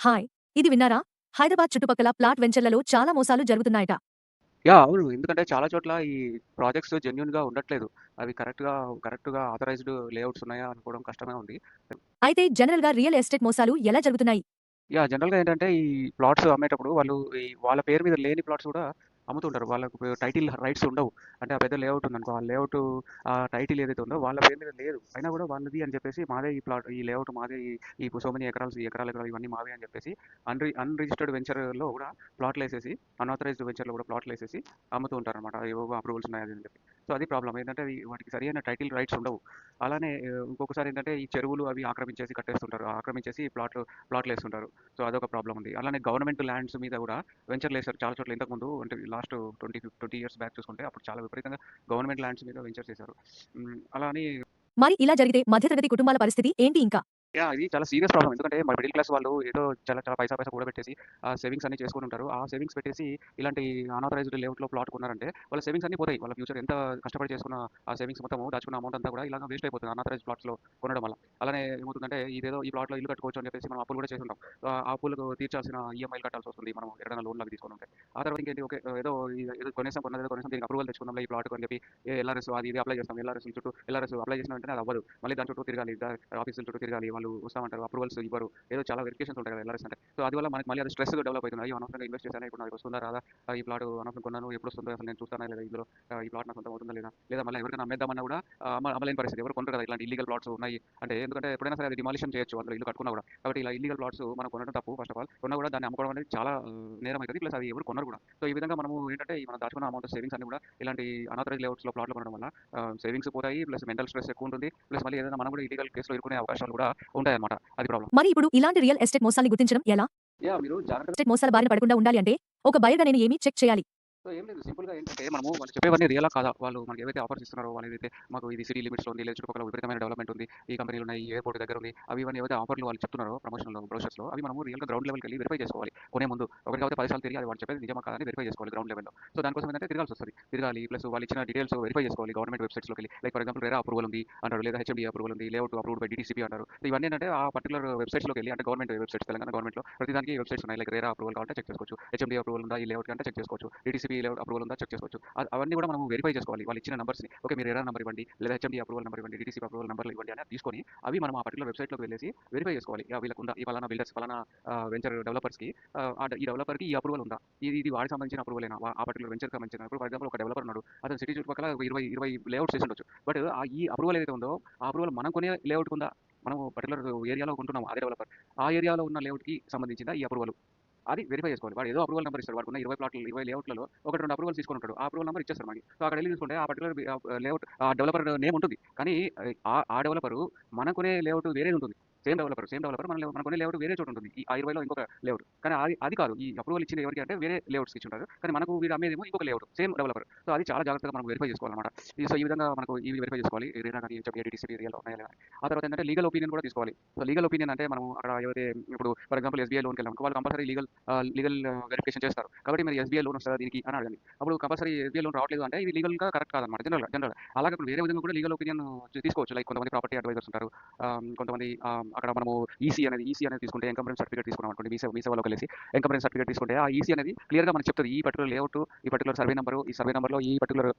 Hi! ఇది విన్నారా? హైదరాబాద్ చుట్టుపక్కల ప్లాట్ వెంచర్లలో చాలా మోసాలు జరుగుతున్నాయట. అవును. ఎందుకంటే చాలా చోట్ల ఈ ప్రాజెక్ట్స్ జెన్యూన్‌గా ఉండట్లేదు. అవి కరెక్ట్‌గా ఆథరైజ్డ్ లేఅవుట్స్ ఉన్నాయా అనుకోవడం కష్టమే ఉంది. అయితే జనరల్‌గా రియల్ ఎస్టేట్ మోసాలు ఎలా జరుగుతున్నాయి? జనరల్‌గా ఏంటంటే ఈ ప్లాట్స్ అమ్మేటప్పుడు వాళ్ళు వాళ్ళ పేరు మీద లేని ప్లాట్స్ కూడా అమ్ముతుంటారు. వాళ్ళకు టైటిల్ రైట్స్ ఉండవు. అంటే ఆ పెద్ద లేఅవుట్ ఉందనుకో, ఆ లేఅవుట్ టైటిల్ ఏదైతే ఉందో వాళ్ళ పేరు మీద లేదు. అయినా కూడా వాళ్ళది అని చెప్పేసి మాదే ఈ ప్లాట్, ఈ లేఅవుట్ మాదే, ఈ సో మెనీ ఎకరాలు, ఎకరాలు ఇవన్నీ మావే అని చెప్పేసి అన్‌రిజిస్టర్డ్ వెంచర్‌లో కూడా ప్లాట్‌లేసేసి, అన్‌ఆథరైజ్డ్ వెంచర్‌లో కూడా ప్లాట్‌లేసేసి అమ్ముతూ ఉంటారనమాట. ఏవేవో అప్రూవల్స్ ఉన్నాయి అది అని చెప్పి. సో అది ప్రాబ్లమ్. ఏంటంటే వాటికి సరైన టైటిల్ రైట్స్ ఉండవు. అలానే ఇంకొకసారి ఏంటంటే ఈ చెరువులు అవి ఆక్రమించేసి కట్టేస్తుంటారు. ఆక్రమించేసి ప్లాట్‌లేస్తుంటారు. సో అదొక ప్రాబ్లమ్ ఉంది. అలానే గవర్నమెంట్ ల్యాండ్స్ మీద కూడా వెంచర్‌లేసారు చాలా చోట్ల. ఇంతకుముందు అంటే లాస్ట్ 20 ఇయర్స్ బ్యాక్ చూసుకుంటే అప్పుడు చాలా విపరీతంగా గవర్నమెంట్ ల్యాండ్స్ మీద వెంచర్స్ చేశారు. అలా అని మరి ఇలా జరిగితే మధ్యతరగతి కుటుంబాల పరిస్థితి ఏంటి ఇంకా? ఇది చాలా సీరియస్ ప్రాబ్లమ్. ఎందుకంటే మన మిడిల్ క్లాస్ వాళ్ళు ఏదో చాలా చాలా పైసా కూడబెట్టేసి ఆ సేవింగ్స్ అన్నీ చేసుకొని ఉంటారు. ఆ సేవింగ్స్ పెట్టేసి ఇలాంటి అనాథరైజ్డ్ లేఅవుట్‌లో ప్లాట్ కొన్నారంటే వాళ్ళ సేవింగ్స్ అన్నీ పోతాయి. వాళ్ళ ఫ్యూచర్ ఎంత కష్టపడి చేసుకున్న ఆ సేవింగ్స్ మొత్తము దాచుకున్న అమౌంట్ అంతా కూడా ఇలాగ వేస్ట్ అయిపోతుంది అనాథరైజ్డ్ ప్లాట్స్‌లో కొనడం వల్ల. అలానే ఏమవుతుందంటే ఇదేదో ఈ ప్లాట్‌లో ఇల్లు కట్టుకోవచ్చు అని చెప్పేసి మనం అప్పులు కూడా చేసుంటాం. ఆ అప్పులకు తీర్చాల్సిన ఈఎంఐలు కట్టాల్సొస్తుంది మనం ఎక్కడైనా లోన్‌లు అవి తీసుకొని ఉంటే. ఆ తర్వాత ఇంకేంటి ఓకే. ఏదో కొనేసాం దీనికి అప్రూవల్ తెచ్చుకుందాంలే ఈ ప్లాట్‌కి అని చెప్పి ఎల్ఆర్ఎస్ అది ఇది అప్లై చేస్తాం. ఎల్ఆర్ఎస్ అప్లై చేసిన వెంటనే అది అవ్వదు. మళ్ళీ దాని చుట్టూ తిరగాలి. ఆఫీసుల చుట్టూ తిరగాలి. వాళ్ళు వస్తామంటారు. అప్రూవల్స్ ఇవ్వరు. ఏదో చాలా వెరిఫికేషన్స్ ఉంటాయి కదా! ఎల్ఆర్ఎస్ అంటే. సో అది వల్ల మనకి మళ్ళీ అది స్ట్రెస్‌గా డెవలప్ అవుతుంది. అయ్యో! అనవసరంగా ఇన్వెస్ట్ చేశానే ఇప్పుడు నాకు వస్తుందా రాదా? ఈ ప్లాట్ అనవసరంగా కొన్నాను. ఎప్పుడొస్తుందో అసలు నేను చూస్తానా లేదా ఇందులో ఈ ప్లాట్ నా సొంతం అవుతుందా లేదా? లేదా మళ్ళీ ఎవరికైనా అమ్మేద్దామన్నా కూడా అమ్మలేని పరిస్థితి. ఎవరు కొనరు కదా! ఇలాంటి ఇల్లీగల్ ప్లాట్స్ ఉన్నాయి అంటే ఎందుకంటే ఎప్పుడైనా సరే అది డిమాలిషన్ చేయొచ్చు. అందులో ఇల్లు కట్టుకున్నా కూడా. కాబట్టి ఇలా ఇల్లీగల్ ప్లాట్స్ మనం కొనడం తప్పు ఫస్ట్ ఆఫ్ ఆల్. కొన్నా కూడా దాన్ని అమ్ముకోవడం అనేది చాలా నేరం అయితది. ప్లస్ అది ఎవరు కొనరు కూడా. సో ఈ విధంగా మనము ఏంటంటే మనం దాచుకున్న అమౌంట్ సేవింగ్స్ అన్ని కూడా ఇలాంటి అనాథరైజ్డ్ లేఅవుట్స్‌లో ప్లాట్‌లు కొనడం వల్ల సేవింగ్స్ పోతాయి. ప్లస్ మెంటల్ స్ట్రెస్ ఎక్కువుంటుంది. ప్లస్ మళ్ళీ ఏదైనా మనం కూడా ఇల్లీగల్ కేస్‌లో ఇరుక్కునే అవకాశాలు కూడా ఉంటాయన్నమాట. అది ప్రాబ్లమ్. మరి ఇప్పుడు ఇలాంటి రియల్ ఎస్టేట్ మోసాల్ని గుర్తించడం ఎలా? మీరు జాగ్రత్తగా ఎస్టేట్ మోసాల బారిన పడకుండా ఉండాలి అంటే ఒక బయర్‌గా నేను ఏమి చెక్ చేయాలి? సో ఏం లేదు. సింపుల్‌గా ఏంటంటే మనము వాళ్ళు చెప్పేవన్నీ రియలా కాదా? వాళ్ళు మనకి ఏవైతే ఆఫర్స్ ఇస్తున్నారో వాళ్ళేదైతే మాకు ఇది సిటీ లిమిట్స్‌లో ఉంది. లేదా చుట్టుపక్కల విపరీతమైన డెవలప్‌మెంట్ ఉంది. ఈ కంపెనీలున్నాయి. ఈ ఎయిర్‌పోర్ట్ దగ్గర ఉంది. అవి ఇవన్నీ ఏవైతే ఆఫర్‌లు వాళ్ళు చెప్తున్నారో ప్రమోషనల్ బ్రోషర్స్‌లో అవి మనము రియల్‌గా గ్రౌండ్ లెవెల్‌కెళ్ళి వెరిఫై చేసుకోవాలి. కొనే ముందు. ఒకటి కాకపోతే 10 సార్లు తిరిగి అది వాళ్ళు చెప్పేది నిజమా కాదా అని వెరిఫై చేసుకోవాలి గ్రౌండ్ లెవెల్‌లో. సో దానికోసం ఏంటంటే తిరగాల్సొస్తది. తిరగాలి. ప్లస్ వాళ్ళు ఇచ్చిన డీటెయిల్స్ వెరిఫై చేసుకోవాలి గవర్నమెంట్ వెబ్‌సైట్స్‌లోకెళ్ళి. Like for example RERA approval ఉంది అంటారు. లేదా హెచ్ఎండీఏ అప్రూవల్ ఉంది. లేఅవుట్ అప్రూవ్డ్ బై డీటీసీపీ అంటారు. సో ఇవన్నీ ఏంటంటే ఆ పర్టిక్యులర్ వెబ్‌సైట్స్‌లోకెళ్ళి అంటే గవర్నమెంట్ వెబ్‌సైట్స్ తెలంగాణ గవర్నమెంట్‌లో ప్రతిదానికి వెబ్‌సైట్స్ ఉన్నాయి. లైక్ రెరా అప్రూవల్ కావాలంటే చెక్ చేసుకోవచ్చు. హెచ్ఎండీఏ అప్రూవల్ ఉందా ఈ లేఅవుట్‌కి అంటే చెక్ చేసుకోవచ్చు. డీటీసీపీ లేఅవుట్ అప్రూవల్ ఉందా చెక్ చేసుకోవచ్చు. అవన్నీ కూడా మనం వెరిఫై చేసుకోవాలి. వాళ్ళు ఇచ్చిన నంబర్స్‌ని. ఓకే. మీరు ఎర్రర్ నంబర్ ఇవ్వండి. లేదా హెచ్ఎండీ అప్రూవల్ నంబర్ ఇవ్వండి. డీటీసీ అప్రూవల్ నంబర్‌లు ఇవ్వండి అని తీసుకొని అవి మనం ఆ పర్టిక్యులర్ వెబ్‌సైట్‌లోకి వెళ్ళేసి వెరిఫై చేసుకోవాలి. వీళ్ళకుందా ఈ పలానా బిల్డర్స్ పలానా వెంచర్ డెవలపర్స్‌కి ఈ డెవలపర్‌కి ఈ అప్రూవల్ ఉందా? ఇది వాడికి సంబంధించిన అప్రూవలేనా? ఆ పర్టిక్యులర్ వెంచర్‌కి సంబంధించిన ఇప్పుడు ఫర్ ఎగ్జాంపుల్ ఒక డెవలపర్ ఉన్నాడు. అతను సిటీ చుట్టుపక్కల 20 లేఅవుట్స్ చేసుండొచ్చు. బట్ ఈ అప్రూవల్ ఏదైతే ఉందో ఆ అప్రూవల్ మనం కొనే లేఅవుట్‌కి ఉందా? మనం పర్టిక్యులర్ ఏరియాలో కొంటున్నాం అదే డెవలపర్. ఆ ఏరియాలో ఉన్న లేఅవుట్‌కి సంబంధించిందా ఈ అప్రూవల్? అది వెరిఫై చేసుకోవాలి. వాడు ఏదో అప్రూవల్ నంబర్ ఇస్తాడు. వాడుకున్న 20 ప్లాట్లు 20 లేఅవుట్‌లలో 1, 2 అప్రూవల్స్ తీసుకొని ఉంటాడు. ఆ అప్రూవల్ నంబర్ ఇచ్చేస్తారు మనకి. సో అక్కడెళ్లి చూసుకుంటే ఆ పర్టిక్యులర్ లేఅవుట్ ఆ డెవలపర్ నేమ్ ఉంటుంది. కానీ ఆ డెవలపరు మనం కొనే లేఅవుట్ వేరేది ఉంటుంది. సేమ్ డెవలపర్ మనం కొనే లేఅవుట్ వేరే చోట ఉంటుంది. ఆ 20లో ఇంకొక లేఅవుట్. కానీ అది కాదు. ఈ అప్రూవల్ ఇచ్చింది ఎవరికి అంటే వేరే లేఅవుట్స్‌కి ఇచ్చుంటారు. కానీ మనకు వీడు అమ్మేదేమో ఇంకొక లేఅవుట్. Same developer. సో అది చాలా జాగ్రత్తగా మనం వెరిఫై చేసుకోవాలన్నమాట. సో ఈ విధంగా మనకు ఇవి వెరిఫై చేసుకోవాలి. ఏదైనా కానీ డీటీసీపీ ఏరియాలో ఉన్నాయా లేదా అని. ఆ తర్వాత ఏంటంటే లీగల్ ఒపీనియన్ కూడా తీసుకోవాలి. సో లీగల్ ఒపీనియన్ అంటే మనం అక్కడ ఏవైతే ఇప్పుడు ఫర్ ఎగ్జాంపుల్ ఎస్‌బీఐ లోన్‌కెళ్ళామనుకో వాళ్ళు కంపల్సరీ లీగల్ వెరిఫికేషన్ చేస్తారు. కాబట్టి మీరు ఎస్‌బీఐ లోన్ వస్తదా దీనికి అని అడగండి. అప్పుడు కంపల్సరీ ఎస్‌బీఐ లోన్ రావట్లేదు అంటే ఇది లీగల్‌గా కరెక్ట్ కాదనమాట జనరల్‌గా. అలాగే ఇప్పుడు వేరే విధంగా కూడా లీగల్ ఒపీనియన్ తీసుకోవచ్చు. లైక్ కొంతమంది ప్రాపర్టీ అడ్వైజర్స్ ఉంటారు. కొంతమంది అక్కడ మనము ఈసీ అనేది తీసుకుంటే ఇన్‌కమ్ సర్టిఫికేట్ తీసుకున్నాం అనుకోండి. మీ సేవలోకెళ్ళేసి ఇన్‌కమ్ సర్టిఫికేట్ తీసుకుంటే ఆ ఈసీ అనేది క్లియర్‌గా మనకు చెప్తది. ఈ పర్టిక్యులర్ లేఅవుట్, ఈ పర్టిక్యులర్ సర్వే నంబరు, ఈ సర్వే నంబర్‌లో ఈ పర్టిక్యులర్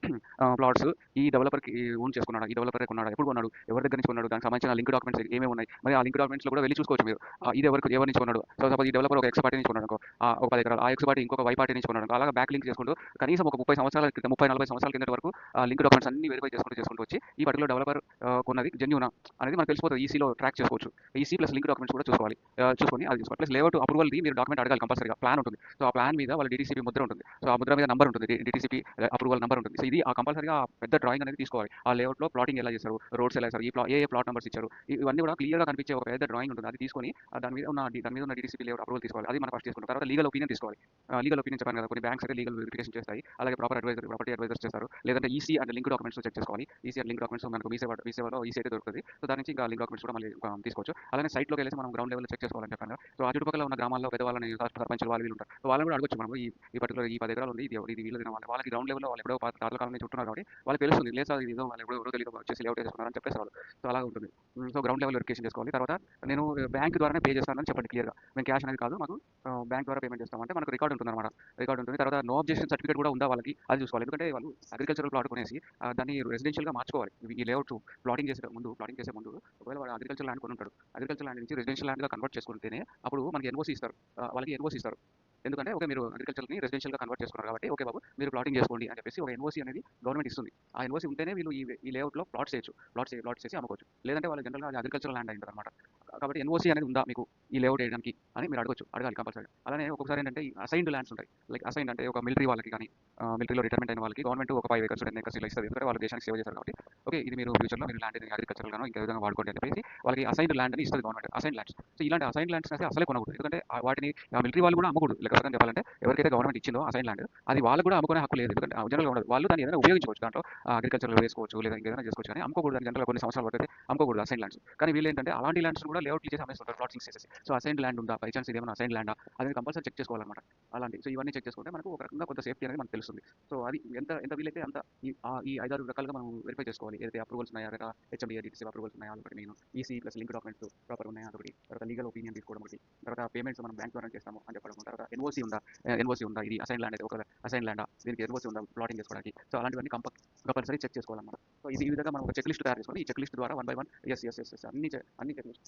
ప్లాట్స్ ఈ డెవలపర్‌కి ఓన్ చేసుకున్నాడా? ఈ డెవలపరే కొన్నాడా? ఎప్పుడు కొన్నాడు? ఎవరి దగ్గర నుంచి కొన్నాడు? దానికి సంబంధించిన లింక్ డాక్యుమెంట్స్ ఏమేమి ఉన్నాయి? మరి ఆ లింక్ డాక్యుమెంట్స్‌లో కూడా వెళ్లి చూసుకోవచ్చు మీరు. ఇది ఎవరి నుంచి కొన్నాడు? సో సపోజ్ ఈ డెవలపర్ ఒక ఎక్స్ పార్టీ నుంచి కొన్నాడనుకో ఒక 10 ఎకరాలు. ఆ ఎక్స్ పార్టీ ఇంకొక వై పార్టీ నుంచి కొన్నాడు. అలాగా బ్యాక్ లింక్ చేసుకుంటూ కనీసం ఒక 30 సంవత్సరాల క్రితం 30, 40 సంవత్సరాల కిందటి వరకు ఆ లింక్ డాక్యుమెంట్స్ అన్ని వెరిఫై చేసుకుంటూ వచ్చి ఈ పర్టిక్యులర్ డెవలపర్ కొన్నది జెన్యూనా అనేది మనకు తెలిసిపోతుంది. ఈసీలో ట్రాక్ చేసుకోవచ్చు. ఈసీ ప్లస్ లింక్ డాక్యుమెంట్స్ కూడా చూసుకోవాలి. చూసుకొని అది చూసుకోవాలి. ప్లస్ లేఅవుట్ అప్రూవల్‌ది మీరు డాక్యుమెంట్ అడగాలి కంపల్సరీగా. ప్లాన్ ఉంటుంది. సో ఆ ప్లాన్ మీద వాళ్ళ డీటీసీపీ ముద్ర ఉంటుంది. సో ఆ ముద్ర మీద నంబర్ ఉంటుంది. డీటీసీపీ అప్రూవల్ నంబర్ ఉంటుంది. సో ఇది కంపల్సరీగా పెద్ద డ్రాయింగ్ అనేది తీసుకోవాలి. ఆ లేఅవుట్‌లో ప్లాటింగ్ ఎలా చేశారు? రోడ్స్ ఎలా చేశారు? ఏ ప్లాట్ నంబర్స్ ఇచ్చారు? ఇవన్నీ కూడా క్లియర్‌గా కనిపించే ఒక పెద్ద డ్రాయింగ్ ఉంటుంది. అది తీసుకొని దాని మీద ఉన్న డీటీసీపీ లేఅవుట్ అప్రూవల్ తీసుకోవాలి. అది మనం ఫస్ట్ తీసుకుంటాం. తర్వాత లీగల్ ఒపీనియన్ తీసుకోవాలి. లీగల్ ఒపీనియన్ చెప్పాను కదా! కొన్ని బ్యాంక్స్ అయితే లీగల్ వెరిఫికేషన్ చేస్తాయి. అలాగే ప్రాపర్టీ అడ్వైజర్స్ చేస్తారు. లేదంటే EC and link documents check చేసుకోవాలి. ఈసీ అండ్ లింక్ డాక్యుమెంట్స్ మనకు మీ సేవలో ఈసీ అయితే దొరుకుతది. సో దాని నుంచి ఇంకా లింక్ డాక్యుమెంట్స్ కూడా మళ్ళీ తీసుకోవచ్చు. అలానే సైట్‌లోకి వెళ్ళేసి మనం గ్రౌండ్ లెవెల్‌లో చెక్ చేసుకోవాలని చెప్పాను కదా! సో, ఆ చుట్టుపక్కల ఉన్న గ్రామాల్లో పెద్దవాళ్ళని సర్పంచులు వాళ్ళు వీళ్ళు ఉంటారు. సో, వాళ్ళని కూడా అడగొచ్చు మనము. ఈ పర్టిక్యులర్ ఈ 10 ఎకరాలు ఉంది. ఇది వీళ్ళది వాళ్ళకి గ్రౌండ్ లెవెల్‌లో వాళ్ళు ఎప్పుడో తాతల కాలం నుంచి ఉంటున్నారు కాబట్టి వాళ్ళకి తెలుస్తుంది. లేదు సార్ ఇదేదో వాళ్ళు ఎవరో తెలీదు వచ్చేసి లేఅవుట్ ఏసేసుకున్నారని చెప్పేసేవాళ్ళు. సో, అలాగా ఉంటుంది. సో, గ్రౌండ్ లెవెల్ వెరిఫికేషన్ చేసుకోవాలి. తర్వాత నేను బ్యాంక్ ద్వారానే పే చేస్తానని చెప్పండి క్లియర్‌గా. మేము క్యాష్ అనేది కాదు మాకు బ్యాంక్ ద్వారా పేమెంట్ చేస్తాం అంటే మనకు రికార్డ్ ఉంటుందన్నమాట. రికార్డ్ ఉంటుంది. తర్వాత నో అబ్జెక్షన్ సర్టిఫికేట్ కూడా ఉందా వాళ్ళకి అది చూసుకోవాలి. ఎందుకంటే వాళ్ళు అగ్రికల్చరల్ ప్లాట్ కొనేసి దాన్ని రెసిడెన్షియల్‌గా మార్చుకోవాలి. ఈ లేఅవుట్ ప్లాటింగ్ చేసే ముందు ఒకవేళ వాడు అగ్రికల్చర్ ల్యాండ్ కొనుంటాడు. అగ్రికల్చర్ ల్యాండ్ నుంచి రెసిడెన్షియల్ ల్యాండ్‌గా కన్వర్ట్ చేసుకుంటేనే అప్పుడు మనకి ఎన్ఓసీ ఇస్తారు. వాళ్ళకి ఎన్ఓసీ ఇస్తారు. ఎందుకంటే ఓకే మీరు అగ్రికల్చర్‌ని రెసిడెన్షియల్‌గా కన్వర్ట్ చేసుకున్నారు కాబట్టి ఓకే బాబు మీరు ప్లాటింగ్ చేసుకోండి అని చెప్పేసి ఒక ఎన్ఓసీ అనేది గవర్నమెంట్ ఇస్తుంది. ఆ ఎన్ఓసీ ఉంటేనే వీళ్ళు ఈ లేఅవుట్‌లో ప్లాట్స్ చేయొచ్చు. ప్లాట్స్ చేసి అమ్ముకోవచ్చు. లేదంటే వాళ్ళు జనరల్‌గా అది అగ్రికల్చరల్ ల్యాండ్ అయ్యుంటదన్నమాట. కాబట్టి ఎన్ఓసీ అనేది ఉందా మీకు ఈ లేఅవుట్ వేయడానికి అని మీరు అడగాలి కంపల్సరీ. అలానే ఒక్కొక్కసారి ఏంటంటే ఈ అసైన్డ్ ల్యాండ్స్ ఉంటాయి. లైక్ అసైన్డ్ అంటే ఒక మిలిటరీ వాళ్ళకి కానీ మిలిటరీలో రిటైర్మెంట్ అయిన వాళ్ళకి గవర్నమెంట్ ఒక 5 ఎకర్స్ 10 ఎకర్స్ ఇలా ఇస్తది. ఎందుకంటే వాళ్ళు దేశానికి సేవ చేశారు కాబట్టి ఓకే ఇది మీరు ఫ్యూచర్‌లో మీరు ల్యాండ్‌ని అగ్రికల్చరల్‌గానో ఇంకే విధంగా వాడుకోండి అని చెప్పేసి వాళ్ళకి అసైన్డ్ ల్యాండ్ అని ఇస్తది గవర్నమెంట్. Assigned lands. సో ఇలాంటి అసైన్డ్ ల్యాండ్స్ అసలే కొనకూడదు. ఎందుకంటే వాటిని మిలిటరీ వాళ్ళు కూడా అమ్మకూడదు. లెక్క ప్రకారం చెప్పాలంటే ఎవరికైతే గవర్నమెంట్ ఇచ్చిందో అసైన్డ్ ల్యాండ్ అది వాళ్ళకి కూడా అమ్ముకునే హక్కు లేదు. ఎందుకంటే జనరల్‌గా ఉండదు. వాళ్ళు దాన్ని ఏదైనా ఉపయోగించుకోవచ్చు. దాంట్లో అగ్రికల్చర్‌లో వేసుకోవచ్చు లేదా ఇంకేదైనా చేసుకోవచ్చు కానీ అమ్ముకోకూడదు. దాన్ని జనరల్‌గా కొన్ని సంవత్సరాల వరకు అయితే అమ్ముకోకూడదు అసైన్డ్ ల్యాండ్స్. కానీ వీళ్ళేంటంటే అలాంటి ల్యాండ్స్ కూడా లేఅవుట్లు చేసి అమ్మేస్తుంటారు ప్లాటింగ్స్ చేసేసి. సో అసైన్డ్ ల్యాండ్ ఉందా? బై చాన్స్ ఇదేమైనా అసైన్డ్ ల్యాండా? అనేది కంపల్సరీ చెక్ చేసుకోవాలన్నమాట. అలాంటి సో ఇవన్నీ చెక్ చేసుకుంటే మనకు ఒక రకంగా కొంత సేఫ్టీ అనేది మనకు తెలుస్తుంది. సో అది ఎంత ఎంత వీలైతే అంత ఈ 5, 6 రకాలుగా మనం వెరిఫై చేసుకోవాలి. ఏదైతే అప్రూవల్స్ ఉన్నాయా లేదా హెచ్ఎండిఏ డీటీసీ అప్రూవల్స్ ఉన్నాయా అదొకటి main. EC plus link documents ప్రాపర్‌గా ఉన్నాయా అదొకటి. తర్వాత లీగల్ ఒపీనియన్ తీసుకోవడం ఒకటి. తర్వాత పేమెంట్స్ మనం బ్యాంక్ ద్వారా చేస్తాము అని చెప్పడం. తర్వాత ఎన్ఓసీ ఉందా? ఇది అసైన్డ్ ల్యాండ్ అయితే ఒక అసైన్డ్ ల్యాండా? దీనికి ఎన్ఓసీ ఉందా ప్లాటింగ్ చేసుకోవడానికి? సో అలాంటివన్నీ కంపల్సరీ చెక్ చేసుకోవాలన్నమాట. సో ఈ విధంగా మనం ఒక చెక్ లిస్ట్ తయారు చేసుకొని ఈ చెక్ లిస్ట్ ద్వారా వన్ బై వన్ యెస్ అన్ని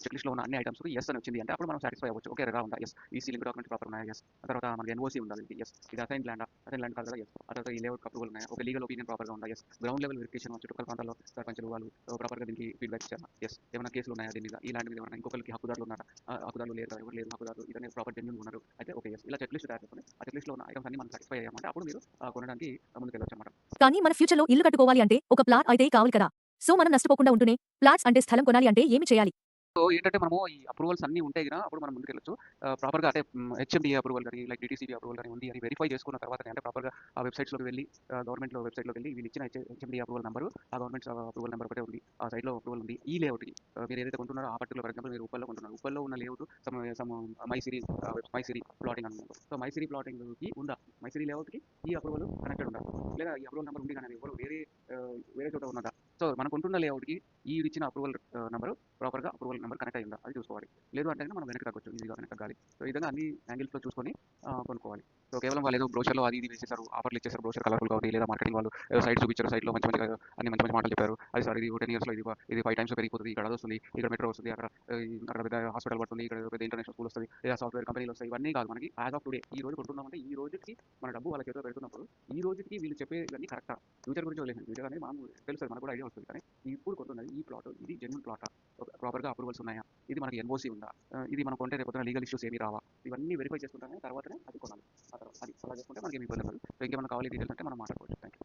చెక్ లిస్ట్‌లో ఉన్న అన్ని ఐటెమ్స్‌కి యెస్ అని వచ్చింది అంటే అప్పుడు మనం సాటిస్ఫై అవ్వచ్చు. ఓకే రా ఉందా? Yes. EC link documents proper ఉన్నాయా? యెస్. తర్వాత మనకి ఎన్ఓసీ ఉందా? దీనికి యెస్. ఇది అసైన్డ్ ల్యాండా? అసైన్డ్ ల్యాండ్ కాదు కదా? యెస్. ఆ తర్వాత ఈ లేఅవుట్ అప్రూవల్ ఉన్నాయా? ఒక లీగల్ ఒపీనియన్ ప్రాపర్‌గా ఉందా? యెస్. గ్రౌండ్ లెవెల్ వెరిఫికేషన్ చుట్టుపక్కల ప్రాంతాల్లో సర్పంచులు వాళ్ళు ప్రాపర్‌గా దీనికి ఫీడ్‌బ్యాక్ ఇచ్చారా? యెస్. ఏమైనా కేసులు ఉన్నాయా దీని మీద? ఈ ల్యాండ్ మీద ఏమైనా ఇంకొకరికి హక్కుదారులు ఉన్నారా? హక్కుదారులు లేరు కదా? ఎవరు లేరు హక్కుదారులు ఇతనే ప్రాపర్ జెన్యూన్‌గా ఉన్నారు. అయితే ఓకే యెస్. ఇలా చెక్ లిస్ట్ తయారు చేసుకొని ఆ చెక్ లిస్ట్‌లో ఉన్న ఐటెమ్స్ అన్ని మనం సాటిస్ఫై అయ్యామంటే అప్పుడు మీరు కొనడానికి ముందుకెళ్ళొచ్చన్నమాట. కానీ మన ఫ్యూచర్‌లో ఇల్లు కట్టుకోవాలి అంటే ఒక ప్లాట్ అయితే కావాలి కదా! సో మనం నష్టపోకుండా ఉంటూనే ప్లాట్స్ అంటే స్థలం కొనాలి అంటే ఏమి చేయాలి? సో ఏంటంటే మనము ఈ అప్రూవల్స్ అన్నీ ఉంటే గిన అప్పుడు మనం ముందుకెళ్ళొచ్చు. ప్రాపర్‌గా అంటే హెచ్ఎండీఏ అప్రూవల్ గాని, లైక్ డీటీసీబీ అప్రూవల్ గాని ఉంది అని వెరిఫై చేసుకున్న తర్వాతనే అంటే ప్రాపర్‌గా ఆ వెబ్‌సైట్స్‌లోకి వెళ్లి గవర్నమెంట్‌లో వెబ్‌సైట్‌లోకి వెళ్లి వీళ్ళు ఇచ్చిన హెచ్ఎండీఏ అప్రూవల్ నంబరు, ఆ గవర్నమెంట్ అప్రూవల్ నంబర్ ఒకటే ఉంది. ఆ సైట్‌లో అప్రూవల్ ఉంది. ఈ లేఅవుట్‌కి మీరు ఏదైతే కొంటున్నారో ఆ పర్టిక్యులర్ ఫర్ ఎగ్జాంపుల్ మీరు ఉప్పల్లో కొంటున్నారు. ఉప్పల్లో ఉన్న లేఅవుట్ సమ్ మైసిరి ప్లాటింగ్ అని ఉంది. సో మైసిరి ప్లాటింగ్‌కి ఉందా? మైసిరి లేఅవుట్‌కి ఈ అప్రూవల్ కనెక్టెడ్ ఉందా? లేదా ఈ అప్రూవల్ నంబర్ ఉంది కానీ అది ఎవరో వేరే చోట ఉన్నదా? సో మనం కొంటున్న లేఅవుట్‌కి ఈడిచ్చిన అప్రూవల్ నంబరు ప్రాపర్‌గా అప్రూవల్ నంబర్ కనెక్ట్ అయిందా అది చూసుకోవాలి. లేదు అంటే మనం వెనక్కి తగ్గొచ్చు. ఈజీగా వెనక్కి తగ్గాలి. సో ఈ విధంగా అన్ని యాంగిల్స్‌లో చూసుకొని కొనుక్కోవాలి. సో కేవలం వాళ్ళు ఏదో బ్రోషర్‌లో అది ఇది వేసేసారు. ఆఫర్‌లు ఇచ్చేసారు. బ్రోషర్ కలర్‌ఫుల్‌గా ఉంది. లేదా మార్కెటింగ్ వాళ్ళు ఏదో సైట్ చూపించారు. సైట్‌లో మంచి మంచిగా అన్ని మంచి మంచి మాటలు చెప్పారు. అది సార్ ఇది 10 ఇయర్స్‌లో ఇది 5 టైమ్స్ పెరిగిపోతది. ఇక్కడ అదొస్తుంది. ఇక్కడ మెట్రో వస్తుంది. అక్కడ పెద్ద హాస్పిటల్ పడుతుంది. ఇక్కడ పెద్ద ఇంటర్నేషనల్ స్కూల్ వస్తది. లేదా సాఫ్ట్‌వేర్ కంపెనీలు వస్తాయి. ఇవన్నీ కాదు మనకి యాస్ ఆఫ్ టుడే ఈ రోజు కొంటున్నామంటే ఈ రోజుకి మన డబ్బు వాళ్ళ చేతిలో పెడుతున్నప్పుడు ఈ రోజుకి వీళ్ళు చెప్పేవన్నీ కరెక్టా? ఫ్యూచర్ గురించి వదిలేయండి. ఫ్యూచర్ అనేది మనం తెలుస్తది. మనకు కూడా ఐడియా వస్తుంది. కానీ ఇప్పుడు కొంటున్నది ఈ ప్లాట్ ఇది జెన్యూన్ ప్లాటా? ప్రాపర్‌గా అప్రూవల్స్ ఉన్నాయా? ఇది మనకి ఎన్ఓసీ ఉందా? ఇది మనం కొంటే రేపు పొద్దున లీగల్ ఇష్యూస్ ఏమి రావా? ఇవన్నీ వెరిఫై చేసుకుంటేనే తర్వాతనే అది కొనాలి. ఆ తర్వాత అది అలా చేసుకుంటే మనకేమి ఇబ్బంది ఉండదు. సో ఇంకేమైనా కావాలి డీటెయిల్స్ అంటే మనం మాట్లాడుకోవచ్చు. Thank you.